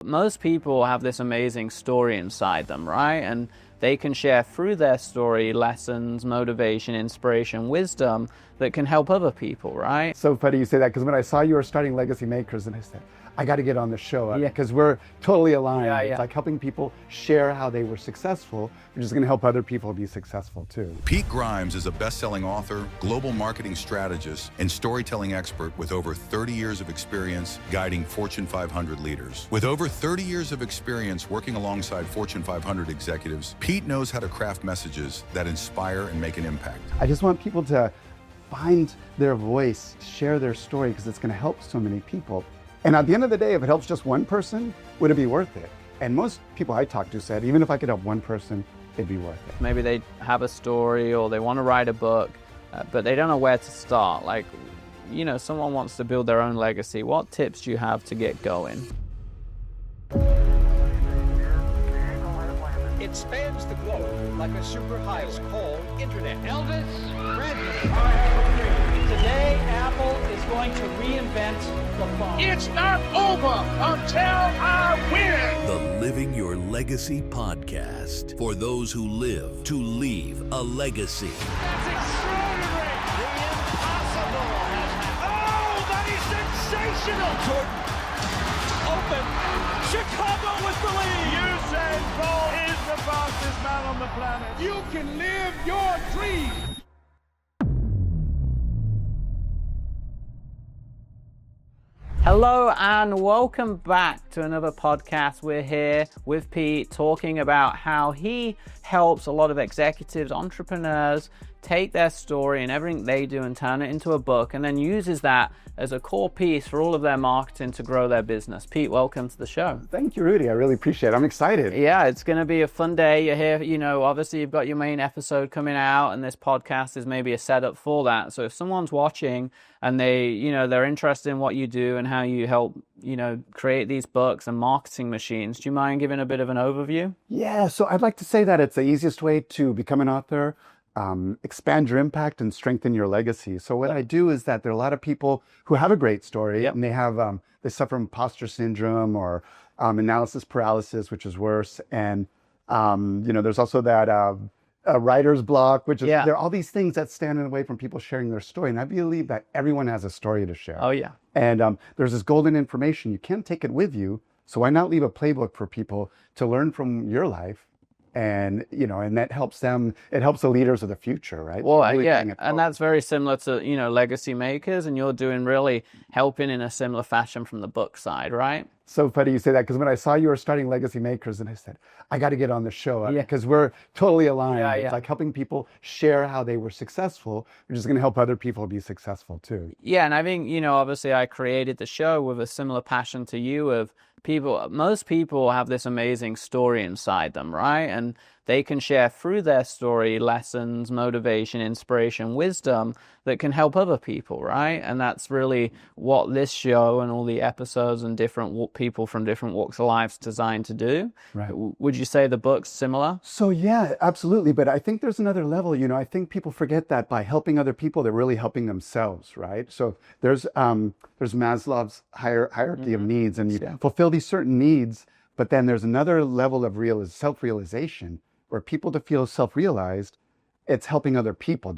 Most people have this amazing story inside them, right? And they can share through their story lessons, motivation, inspiration, wisdom that can help other people, right? So funny you say that, because when I saw you were starting Legacy Makers, and I said, I got to get on the show, because we're totally aligned. It's like helping people share how they were successful, which is going to help other people be successful too. Pete Grimes is a best-selling author, global marketing strategist, and storytelling expert with over 30 years of experience guiding Fortune 500 leaders. With over 30 years of experience working alongside Fortune 500 executives, Pete knows how to craft messages that inspire and make an impact. I just want people to find their voice, share their story, because it's going to help so many people. And at the end of the day, if it helps just one person, would it be worth it? And most people I talked to said, even if I could help one person, it'd be worth it. Maybe they have a story or they want to write a book, but they don't know where to start. Like, you know, someone wants to build their own legacy. What tips do you have to get going? It spans the globe like a superhighway called Internet. Elvis Presley. Today, Apple is going to reinvent the phone. It's not over until I win. The Living Your Legacy podcast, for those who live to leave a legacy. That's extraordinary. The impossible has happened. Oh, that is sensational. Jordan, open. Chicago with the lead. Usain Bolt is the fastest man on the planet. You can live your dream. Hello and welcome back to another podcast. We're here with Pete talking about how he helps a lot of executives, entrepreneurs take their story and everything they do and turn it into a book, and then uses that as a core piece for all of their marketing to grow their business. Pete, welcome to the show. Thank you, Rudy. I really appreciate it. I'm excited. Yeah, it's going to be a fun day. You're here, you know, obviously you've got your main episode coming out, and this podcast is maybe a setup for that. So if someone's watching and they, you know, they're interested in what you do and how you help, you know, create these books and marketing machines, do you mind giving a bit of an overview? Yeah, so I'd like to say that it's the easiest way to become an author, expand your impact, and strengthen your legacy. So what I do is that there are a lot of people who have a great story, and they have they suffer from imposter syndrome or analysis paralysis, which is worse. And you know, there's also that writer's block, which is there are all these things that stand in the way from people sharing their story. And I believe that everyone has a story to share. Oh yeah. And there's this golden information. You can't take it with you. So why not leave a playbook for people to learn from your life? And, you know, and that helps them, it helps the leaders of the future, right? Well, really and that's very similar to, you know, Legacy Makers, and you're doing really helping in a similar fashion from the book side, right? So funny you say that, because when I saw you were starting Legacy Makers, and I said, I got to get on the show, because we're totally aligned. It's like helping people share how they were successful, which is going to help other people be successful too. Yeah, and I think, you know, obviously I created the show with a similar passion to you of most people have this amazing story inside them, right? And they can share through their story lessons, motivation, inspiration, wisdom that can help other people, right? And that's really what this show and all the episodes and different people from different walks of life is designed to do. Right. Would you say the book's similar? So yeah, absolutely. But I think there's another level. You know, I think people forget that by helping other people, they're really helping themselves, right? So there's Maslow's hierarchy of needs, and you fulfill these certain needs, but then there's another level of self-realization, where people to feel self-realized, it's helping other people,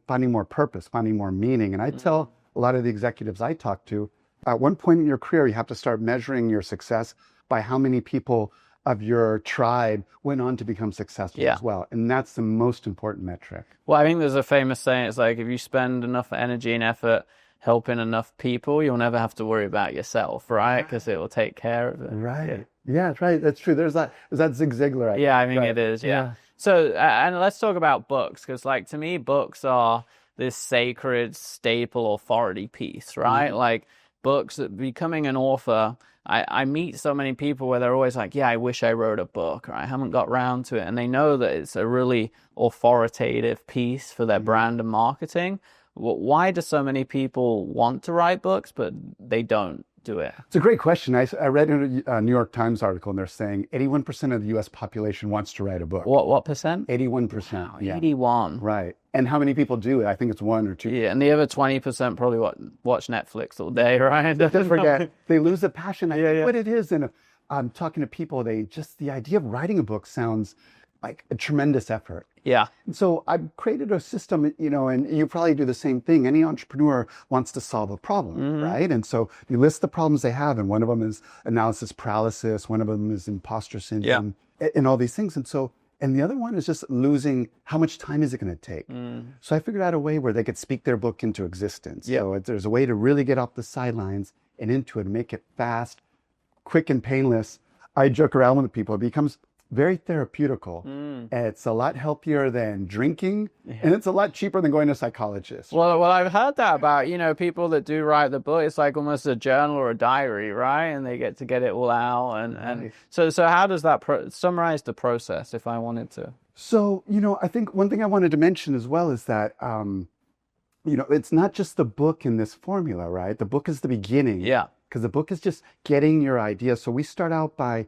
finding more purpose, finding more meaning. And I tell a lot of the executives I talk to, at one point in your career, you have to start measuring your success by how many people of your tribe went on to become successful as well. And that's the most important metric. Well, I think there's a famous saying, it's like, if you spend enough energy and effort helping enough people, you'll never have to worry about yourself, right? Because it will take care of it. Right. Yeah, right. That's true. Is that Zig Ziglar? I mean, it is. Yeah. So, and let's talk about books, because, like, to me, books are this sacred staple authority piece, right? Like, books, becoming an author, I meet so many people where they're always like, yeah, I wish I wrote a book, or I haven't got round to it. And they know that it's a really authoritative piece for their brand and marketing. Why do so many people want to write books, but they don't do it? It's a great question. I read in a New York Times article, and they're saying 81% of the U.S. population wants to write a book. What percent? 81%. Wow, 81. Right. And how many people do it? I think it's 1 or 2. Yeah, and the other 20% probably watch Netflix all day, right? Just forget. They lose the passion. I think what it is, and I'm talking to people, the idea of writing a book sounds like a tremendous effort. Yeah. And so I've created a system, and you probably do the same thing. Any entrepreneur wants to solve a problem, right? And so you list the problems they have, and one of them is analysis paralysis, one of them is imposter syndrome, and all these things. And the other one is just losing, how much time is it going to take? So I figured out a way where they could speak their book into existence. So there's a way to really get off the sidelines and into it and make it fast, quick, and painless. I joke around with people. It becomes very therapeutical. It's a lot healthier than drinking, and it's a lot cheaper than going to a psychologist. Well, I've heard that about, people that do write the book. It's like almost a journal or a diary, right? And they get to get it all out. And so how does that summarize the process if I wanted to? So, I think one thing I wanted to mention as well is that, it's not just the book in this formula, right? The book is the beginning. Yeah. Because the book is just getting your idea. So we start out by,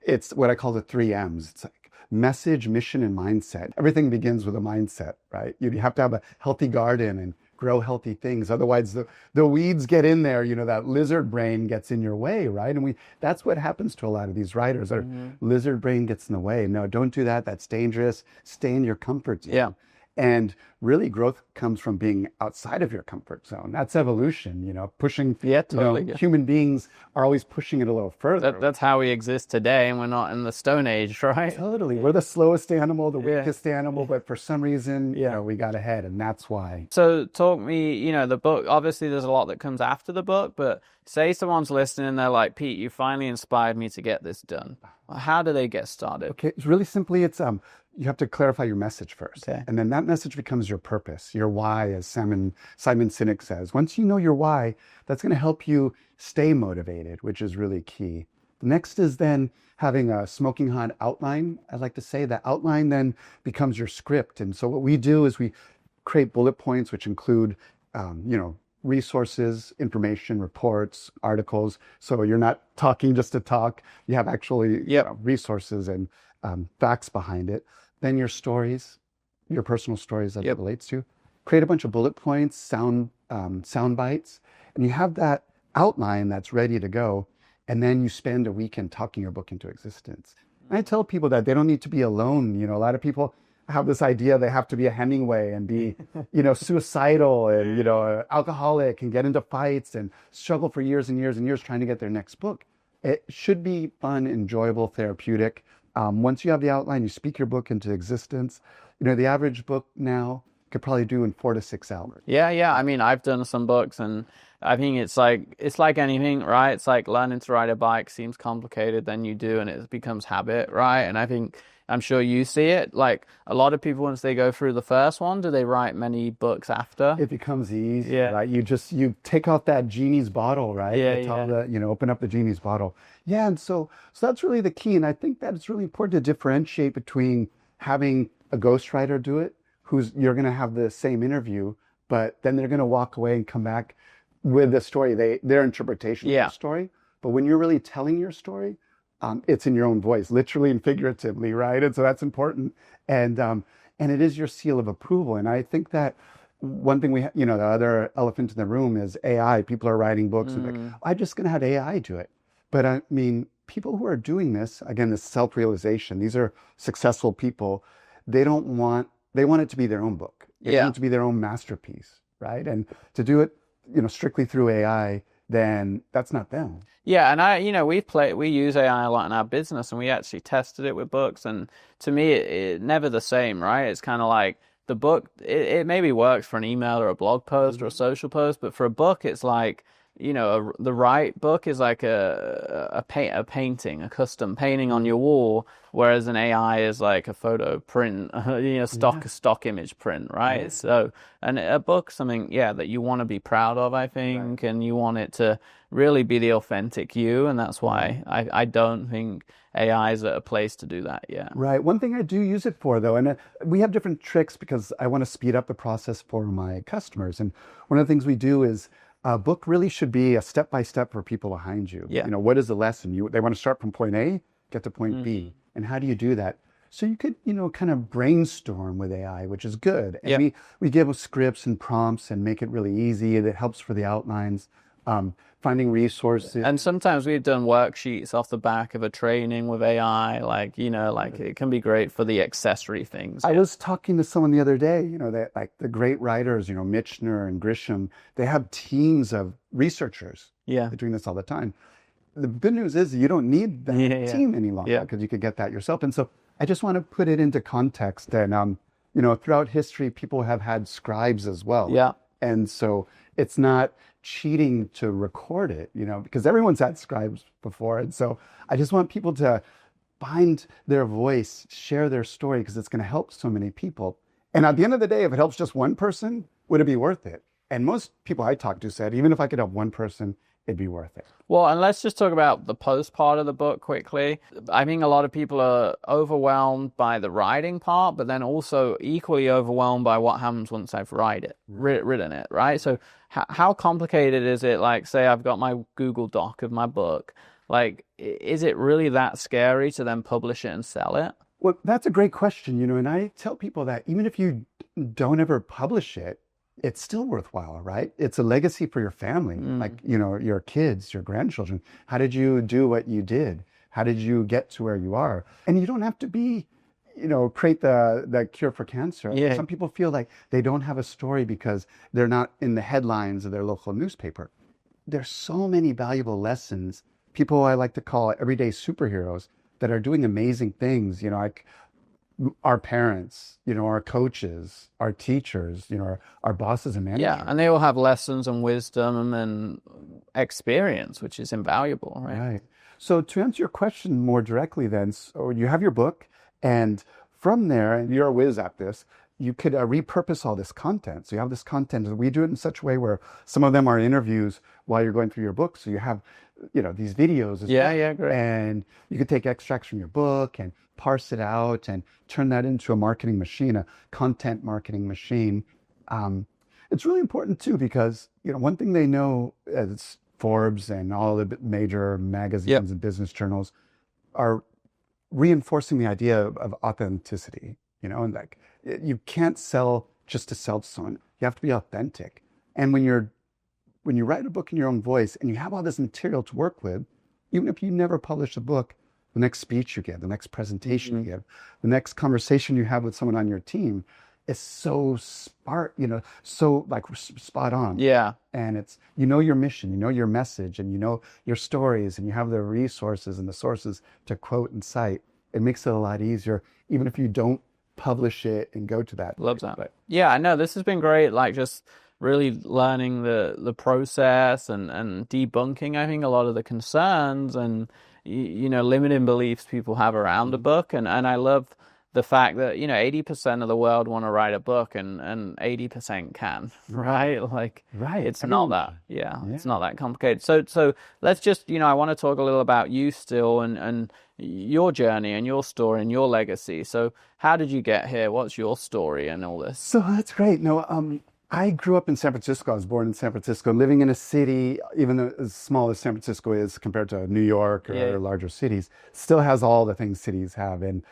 it's what I call the 3 M's. It's like message, mission, and mindset. Everything begins with a mindset, right? You have to have a healthy garden and grow healthy things. Otherwise, the weeds get in there. That lizard brain gets in your way, right? And that's what happens to a lot of these writers. Our lizard brain gets in the way. No, don't do that. That's dangerous. Stay in your comfort zone. Yeah. And really, growth comes from being outside of your comfort zone. That's evolution, pushing. Yeah, totally. Human beings are always pushing it a little further. That's how we exist today, and we're not in the Stone Age, right? Totally. We're the slowest animal, the weakest animal, but for some reason, we got ahead, and that's why. So talk me, the book, obviously there's a lot that comes after the book, but say someone's listening and they're like, Pete, you finally inspired me to get this done. How do they get started? Okay, it's really simply, you have to clarify your message first. Okay. And then that message becomes your purpose, your why, as Simon Sinek says. Once you know your why, that's going to help you stay motivated, which is really key. The next is then having a smoking hot outline. I like to say that outline then becomes your script. And so what we do is we create bullet points, which include, resources, information, reports, articles. So you're not talking just to talk. You have actually resources and facts behind it. Then your stories, your personal stories that it relates to. Create a bunch of bullet points, sound bites, and you have that outline that's ready to go. And then you spend a weekend talking your book into existence. And I tell people that they don't need to be alone. A lot of people have this idea they have to be a Hemingway and be, suicidal and, alcoholic and get into fights and struggle for years and years and years trying to get their next book. It should be fun, enjoyable, therapeutic. Once you have the outline, you speak your book into existence. The average book now could probably do in 4 to 6 hours. Yeah. I mean, I've done some books, and I think it's like anything, right? It's like learning to ride a bike seems complicated, then you do, and it becomes habit, right? And I'm sure you see it. Like a lot of people, once they go through the first one, do they write many books after? It becomes easy, right? You take off that genie's bottle, right? Open up the genie's bottle. Yeah, and so that's really the key. And I think that it's really important to differentiate between having a ghostwriter do it, you're going to have the same interview, but then they're going to walk away and come back with the story, their interpretation of the story. But when you're really telling your story, it's in your own voice, literally and figuratively, right? And so that's important. And it is your seal of approval. And I think that one thing the other elephant in the room is AI. People are writing books and like, I'm just going to have AI do it. But I mean, people who are doing this, again, this self-realization, these are successful people. They want it to be their own book. They want it to be their own masterpiece, right? And to do it, strictly through AI, then that's not them. Yeah, and we use AI a lot in our business, and we actually tested it with books, and to me, it never the same, right? It's kind of like the book, it maybe works for an email or a blog post or a social post, but for a book, it's like, the right book is like a painting, a custom painting on your wall, whereas an AI is like a photo print, stock image print, right? Yeah. So, and a book, something, that you want to be proud of, I think, and you want it to really be the authentic you, and that's why I don't think AI is at a place to do that yet. Right. One thing I do use it for, though, and we have different tricks because I want to speed up the process for my customers, and one of the things we do is a book really should be a step-by-step for people behind you. Yeah. What is the lesson? They want to start from point A, get to point B. And how do you do that? So you could, kind of brainstorm with AI, which is good. And we give scripts and prompts and make it really easy. It helps for the outlines. finding resources. And sometimes we've done worksheets off the back of a training with AI, like, like it can be great for the accessory things. I was talking to someone the other day, that like the great writers, Michener and Grisham, they have teams of researchers. Yeah. They're doing this all the time. The good news is you don't need that team any longer because you could get that yourself. And so I just want to put it into context. And, throughout history, people have had scribes as well. Yeah. And so it's not cheating to record it, because everyone's had scribes before. And so I just want people to find their voice, share their story, because it's going to help so many people. And at the end of the day, if it helps just one person, would it be worth it? And most people I talked to said, even if I could help one person, it'd be worth it. Well, and let's just talk about the post part of the book quickly. I think a lot of people are overwhelmed by the writing part, but then also equally overwhelmed by what happens once they've written it, right? So how complicated is it? Like, say I've got my Google Doc of my book. Like, is it really that scary to then publish it and sell it? Well, that's a great question, and I tell people that even if you don't ever publish it, it's still worthwhile, right? It's a legacy for your family, like, your kids, your grandchildren. How did you do what you did? How did you get to where you are? And you don't have to be, create the cure for cancer. Yeah. Some people feel like they don't have a story because they're not in the headlines of their local newspaper. There's so many valuable lessons, people I like to call everyday superheroes that are doing amazing things, like our parents, our coaches, our teachers, our bosses and managers. Yeah, and they all have lessons and wisdom and experience, which is invaluable, right? Right. So to answer your question more directly then, so you have your book, and from there, and you're a whiz at this, you could repurpose all this content. So you have this content, and we do it in such a way where some of them are interviews while you're going through your book. So you have, these videos as well. Yeah, great. And you could take extracts from your book and parse it out and turn that into a marketing machine, a content marketing machine. It's really important too, because, one thing they know as Forbes and all the major magazines and business journals are reinforcing the idea of authenticity, and like you can't sell just to sell to someone. You have to be authentic. And when you write a book in your own voice and you have all this material to work with, even if you never publish a book, the next speech you give, the next presentation you give, the next conversation you have with someone on your team is so so like spot on. Yeah. And it's, your mission, your message, and your stories, and you have the resources and the sources to quote and cite. It makes it a lot easier, even if you don't publish it and go to that. Love that. Yeah, I know this has been great. Like, just really learning the process and debunking, I think, a lot of the concerns and, limiting beliefs people have around the book. And I love the fact that, 80% of the world want to write a book and 80% can, right? Like, Right. it's not that, it's not that complicated. So let's just, I want to talk a little about you still and your journey and your story and your legacy. So how did you get here? What's your story and all this? So that's great. No, I grew up in San Francisco. I was born in San Francisco, living in a city, even though as small as San Francisco is compared to New York or larger cities, still has all the things cities have. And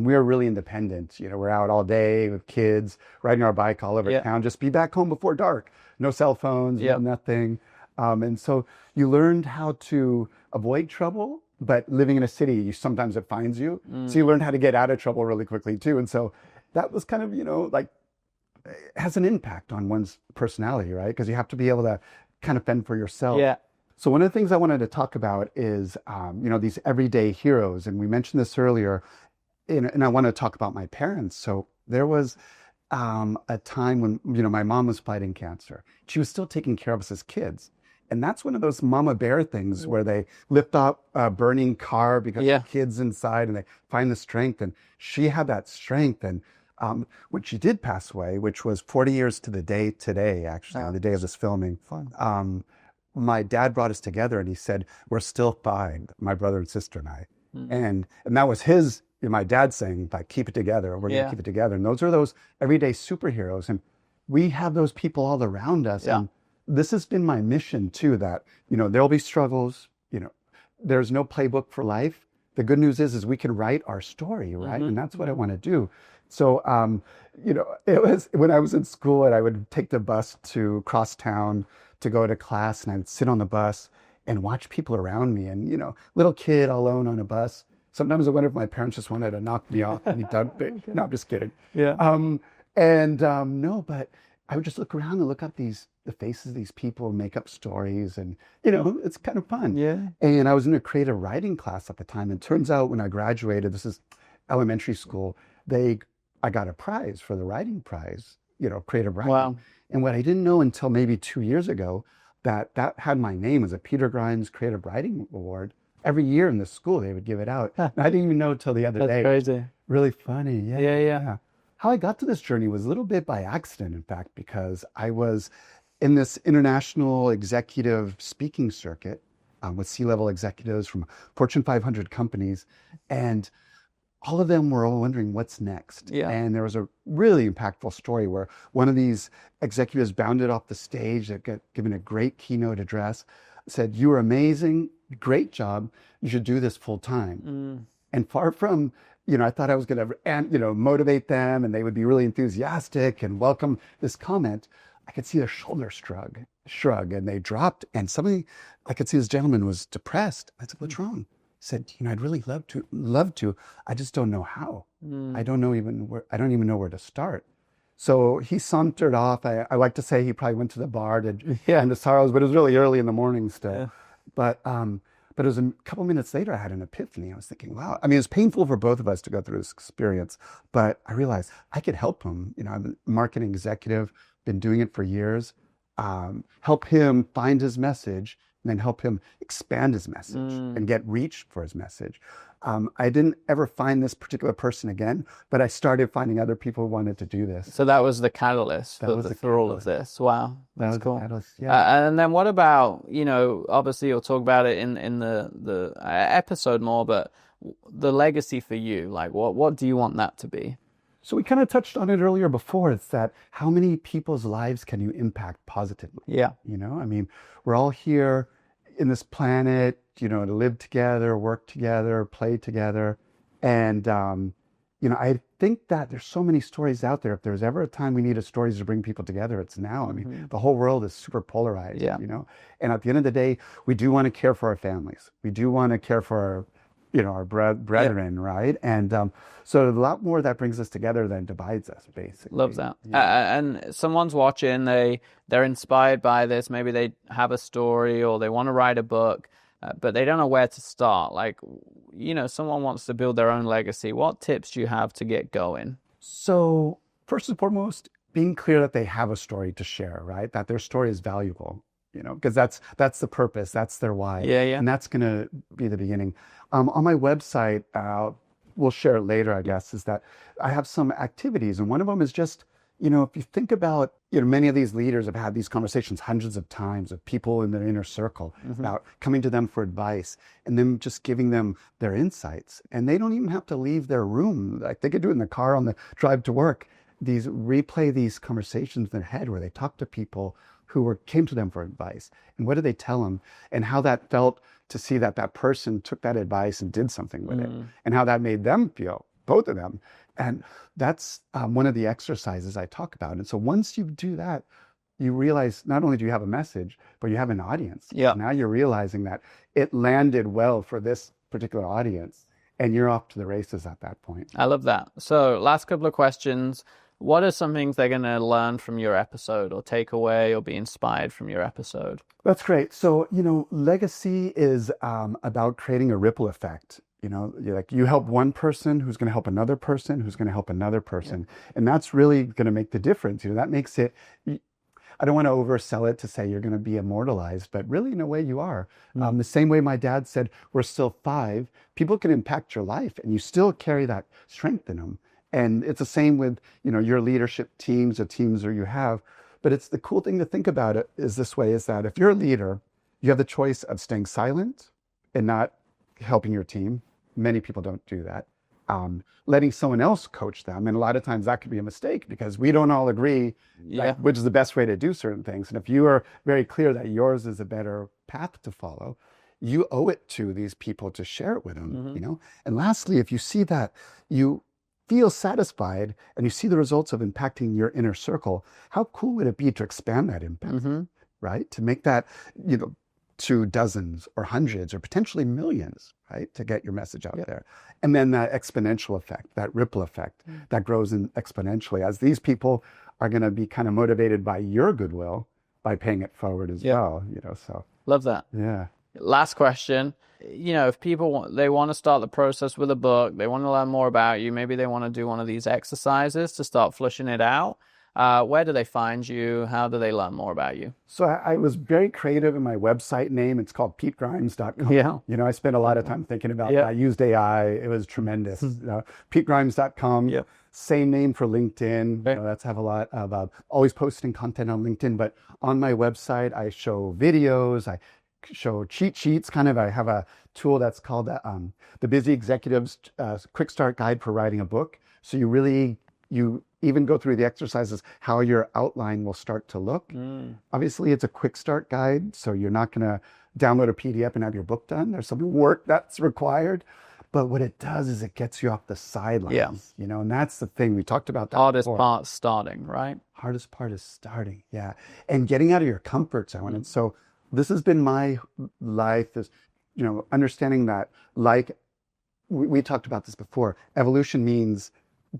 we are really independent. We're out all day with kids, riding our bike all over town, just be back home before dark. No cell phones, nothing. And so you learned how to avoid trouble, but living in a city, sometimes it finds you. So you learned how to get out of trouble really quickly too. And so that was kind of, like, has an impact on one's personality, right? Because you have to be able to kind of fend for yourself. Yeah. So one of the things I wanted to talk about is, these everyday heroes. And we mentioned this earlier, and I want to talk about my parents. So there was a time when, my mom was fighting cancer. She was still taking care of us as kids. And that's one of those mama bear things where they lift up a burning car because the kids inside and they find the strength. And she had that strength. And when she did pass away, which was 40 years to the day today, actually, on the day of this filming, my dad brought us together and he said, "We're still fine, my brother and sister and I." And that was my dad saying, like, keep it together. We're going to keep it together. And those are those everyday superheroes. And we have those people all around us. And this has been my mission too, that, there'll be struggles, there's no playbook for life. The good news is we can write our story, right? And that's what I want to do. So, it was when I was in school and I would take the bus to cross town to go to class, and I'd sit on the bus and watch people around me, and little kid alone on a bus. Sometimes I wonder if my parents just wanted to knock me off and be done. No, I'm just kidding. Yeah. No, but I would just look around and look up the faces of these people, make up stories, and it's kind of fun. Yeah. And I was in a creative writing class at the time, and turns out when I graduated, this is elementary school, I got a prize for the writing prize, creative writing. Wow. And what I didn't know until maybe 2 years ago, that had my name as a Peter Grimes Creative Writing Award. Every year in the school, they would give it out. And I didn't even know till the other day. That's crazy. Really funny. Yeah. How I got to this journey was a little bit by accident, in fact, because I was in this international executive speaking circuit with C-level executives from Fortune 500 companies. And all of them were all wondering what's next. Yeah. And there was a really impactful story where one of these executives bounded off the stage that got given a great keynote address, said, "You were amazing, great job, you should do this full time." And far from, I thought I was going to, motivate them and they would be really enthusiastic and welcome this comment, I could see their shoulders shrug, and they dropped. And I could see this gentleman was depressed. I said, "What's wrong?" He said, "I'd really love to. I just don't know how. I don't even know where to start." So he sauntered off. I like to say he probably went to the bar to end the sorrows, but it was really early in the morning still. Yeah. But it was a couple minutes later, I had an epiphany. I was thinking, wow. I mean, it was painful for both of us to go through this experience, but I realized I could help him. I'm a marketing executive, been doing it for years. Help him find his message, and then help him expand his message and get reach for his message. I didn't ever find this particular person again, but I started finding other people who wanted to do this. So that was the catalyst for all of this. Wow, that's cool. Yeah. And then what about, obviously you'll talk about it in the episode more, but the legacy for you, like what do you want that to be? So we kind of touched on it earlier before. It's that how many people's lives can you impact positively? Yeah. I mean, we're all here in this planet, to live together, work together, play together. And, I think that there's so many stories out there. If there's ever a time we need stories to bring people together, it's now. I mean, the whole world is super polarized, And at the end of the day, we do want to care for our families. We do want to care for our brethren, right? And so a lot more that brings us together than divides us, basically. Love that. And someone's watching, they're inspired by this. Maybe they have a story or they want to write a book, but they don't know where to start. Like, someone wants to build their own legacy. What tips do you have to get going? So first and foremost, being clear that they have a story to share, right? That their story is valuable. Because that's the purpose, that's their why. Yeah. And that's going to be the beginning. On my website, we'll share it later, I guess, is that I have some activities. And one of them is just, if you think about, many of these leaders have had these conversations hundreds of times with people in their inner circle about coming to them for advice and them just giving them their insights. And they don't even have to leave their room. Like they could do it in the car on the drive to work. Replay these conversations in their head where they talk to people who came to them for advice, and what did they tell them, and how that felt to see that person took that advice and did something with it, and how that made them feel, both of them. And that's one of the exercises I talk about. And so once you do that, you realize not only do you have a message, but you have an audience. Yeah. Now you're realizing that it landed well for this particular audience, and you're off to the races at that point. I love that. So last couple of questions. What are some things they're going to learn from your episode or take away or be inspired from your episode? That's great. So, legacy is about creating a ripple effect. You help one person who's going to help another person who's going to help another person. Yeah. And that's really going to make the difference. That makes it, I don't want to oversell it to say you're going to be immortalized, but really in a way you are. The same way my dad said, we're still 5, people can impact your life and you still carry that strength in them. And it's the same with, your leadership teams, the teams that you have. But it's the cool thing to think about it is this way, is that if you're a leader, you have the choice of staying silent and not helping your team. Many people don't do that. Letting someone else coach them. And a lot of times that could be a mistake because we don't all agree which is the best way to do certain things. And if you are very clear that yours is a better path to follow, you owe it to these people to share it with them, And lastly, if you see that you feel satisfied and you see the results of impacting your inner circle, how cool would it be to expand that impact? right? To make that, to dozens or hundreds or potentially millions, right? To get your message out there. And then that exponential effect, that ripple effect that grows in exponentially as these people are going to be kind of motivated by your goodwill by paying it forward as well, so. Love that. Yeah. Last question. If people they want to start the process with a book, they want to learn more about you, maybe they want to do one of these exercises to start flushing it out. Where do they find you? How do they learn more about you? So I was very creative in my website name. It's called PeteGrimes.com. Yeah. I spent a lot of time thinking about that. I used AI. It was tremendous. PeteGrimes.com. Yep. Same name for LinkedIn. That's have a lot about always posting content on LinkedIn. But on my website, I show videos. I show cheat sheets. I have a tool that's called the Busy Executive's Quick Start Guide for Writing a Book. So you even go through the exercises, how your outline will start to look. Obviously, it's a quick start guide, so you're not going to download a PDF and have your book done. There's some work that's required. But what it does is it gets you off the sidelines, and that's the thing. We talked about that Hardest before. part starting, right? Hardest part is starting, and getting out of your comfort zone. And so this has been my life, is, understanding that, like we talked about this before, evolution means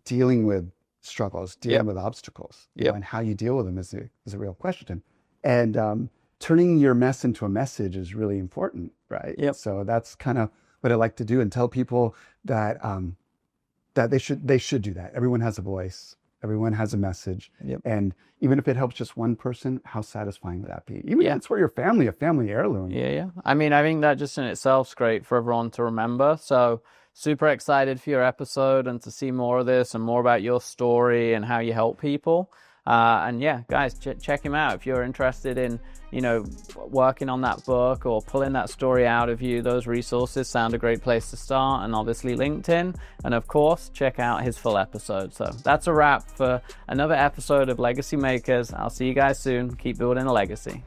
dealing with struggles, dealing with obstacles, and how you deal with them is a real question. And turning your mess into a message is really important, right? So that's kind of what I like to do, and tell people that that they should do that. Everyone has a voice. Everyone has a message. And even if it helps just one person, how satisfying would that be? Even if it's for your family, a family heirloom. I mean, I think that just in itself is great for everyone to remember. So super excited for your episode and to see more of this and more about your story and how you help people. And guys, check him out if you're interested in, working on that book or pulling that story out of you. Those resources sound a great place to start, and obviously LinkedIn, and of course check out his full episode. So that's a wrap for another episode of Legacy Makers. I'll see you guys soon. Keep building a legacy.